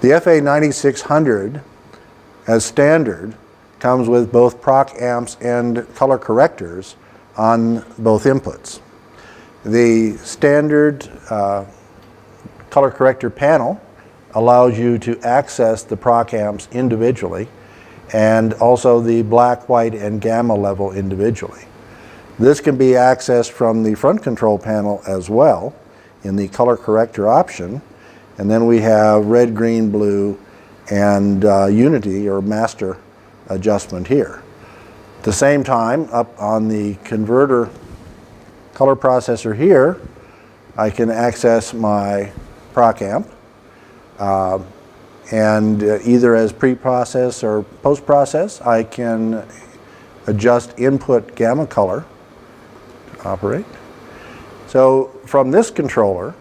The FA-9600, as standard, comes with both Proc amps and color correctors on both inputs. The standard color corrector panel allows you to access the Proc amps individually, and also the black, white, and gamma level individually. This can be accessed from the front control panel as well in the color corrector option, and then we have red, green, blue, and unity or master adjustment here. At the same time, up on the converter color processor here, I can access my Proc amp, and either as pre-process or post-process, I can adjust input gamma color to operate. So from this controller,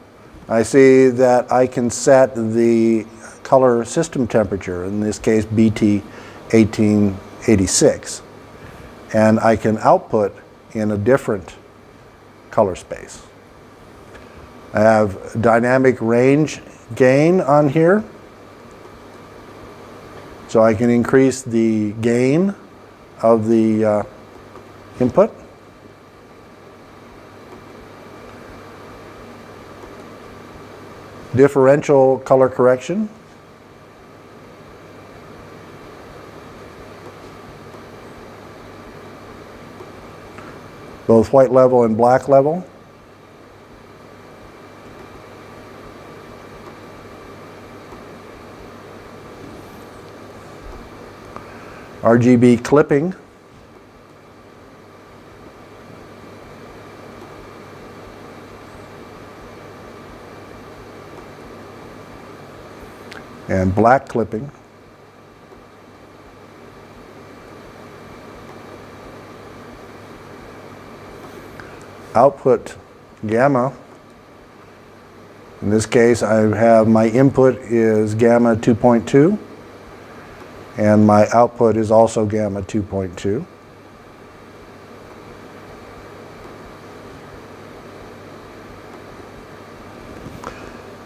I see that I can set the color system temperature, in this case BT 1886, and I can output in a different color space. I have dynamic range gain on here, so I can increase the gain of the input. Differential color correction. Both white level and black level. RGB clipping. And black clipping. Output gamma. In this case, I have my input is gamma 2.2. And my output is also gamma 2.2.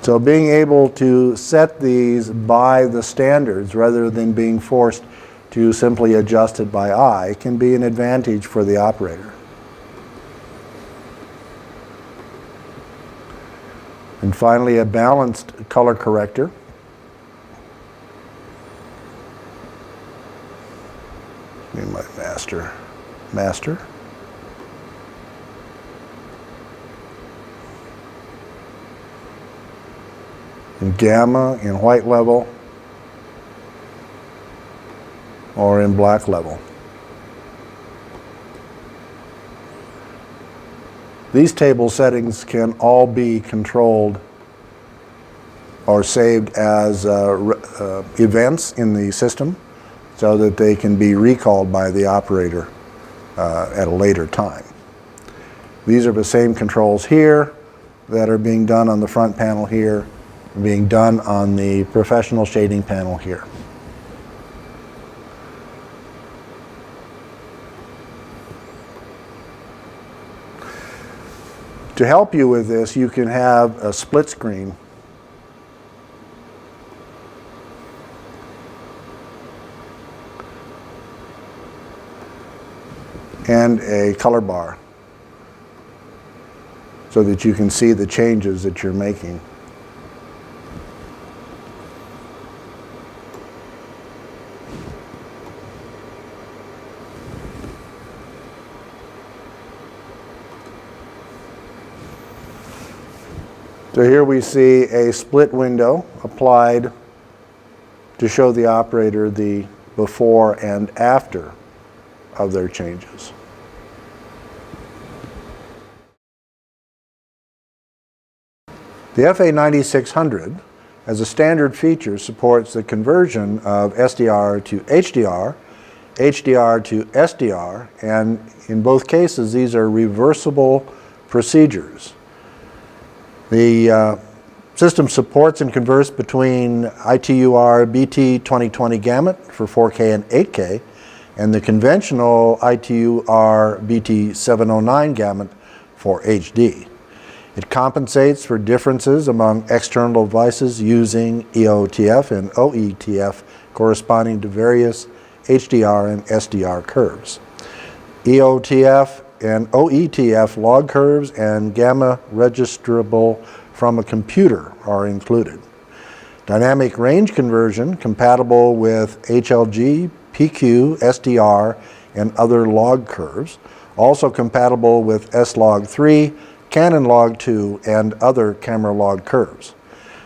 So being able to set these by the standards rather than being forced to simply adjust it by eye can be an advantage for the operator. And finally, a balanced color corrector. My master. In gamma, in white level, or in black level. These table settings can all be controlled or saved as events in the system, so that they can be recalled by the operator at a later time. These are the same controls here that are being done on the front panel here, being done on the professional shading panel here. To help you with this, you can have a split screen. And a color bar, so that you can see the changes that you're making. So here we see a split window applied to show the operator the before and after of their changes. The FA-9600, as a standard feature, supports the conversion of SDR to HDR, HDR to SDR, and in both cases these are reversible procedures. The system supports and converts between ITUR BT 2020 gamut for 4K and 8K, and the conventional ITUR BT 709 gamut for HD. It compensates for differences among external devices using EOTF and OETF corresponding to various HDR and SDR curves. EOTF and OETF log curves and gamma registerable from a computer are included. Dynamic range conversion compatible with HLG, PQ, SDR, and other log curves. Also compatible with S-Log3, Canon Log2, and other camera log curves.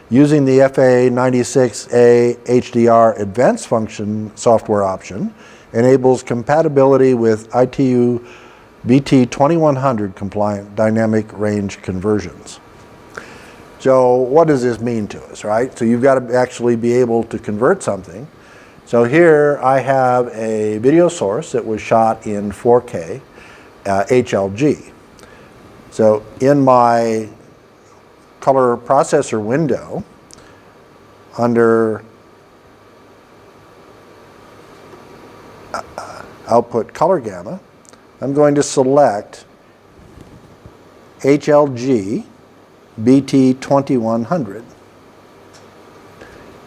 Using the FA-9600 HDR advanced function software option enables compatibility with ITU BT2100 compliant dynamic range conversions. So what does this mean to us, right? So you've got to actually be able to convert something. So here I have a video source that was shot in 4K HLG. So in my color processor window, under output color gamma, I'm going to select HLG BT2100.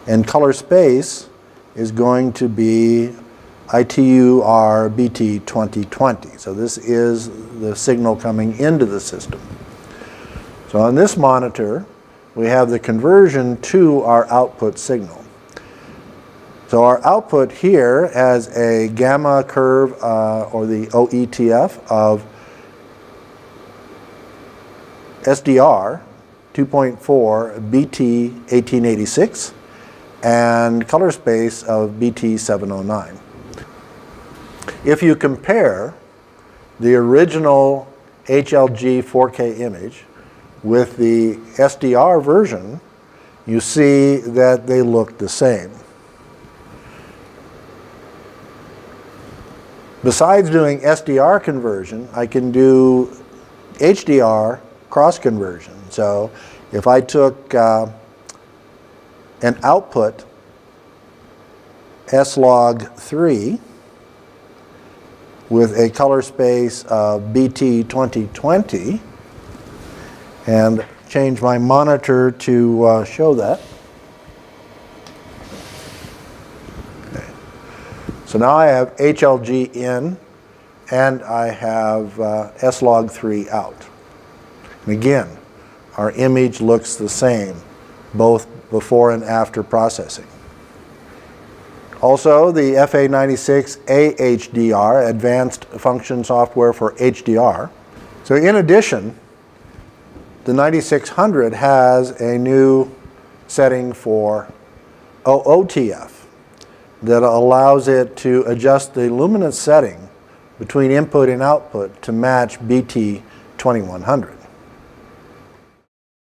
And color space is going to be ITU-R BT2020. So this is the signal coming into the system. So on this monitor, we have the conversion to our output signal. So our output here has a gamma curve, or the OETF, of SDR 2.4 BT 1886 and color space of BT 709. If you compare the original HLG 4K image with the SDR version, you see that they look the same. Besides doing SDR conversion, I can do HDR cross conversion. So if I took an output S-Log3 with a color space of BT 2020 and change my monitor to show that. Okay. So now I have HLG in and I have S-Log3 out. And again, our image looks the same, both before and after processing. Also, the FA-9600 HDR, Advanced Function Software for HDR. So in addition, the 9600 has a new setting for OOTF that allows it to adjust the luminance setting between input and output to match BT2100.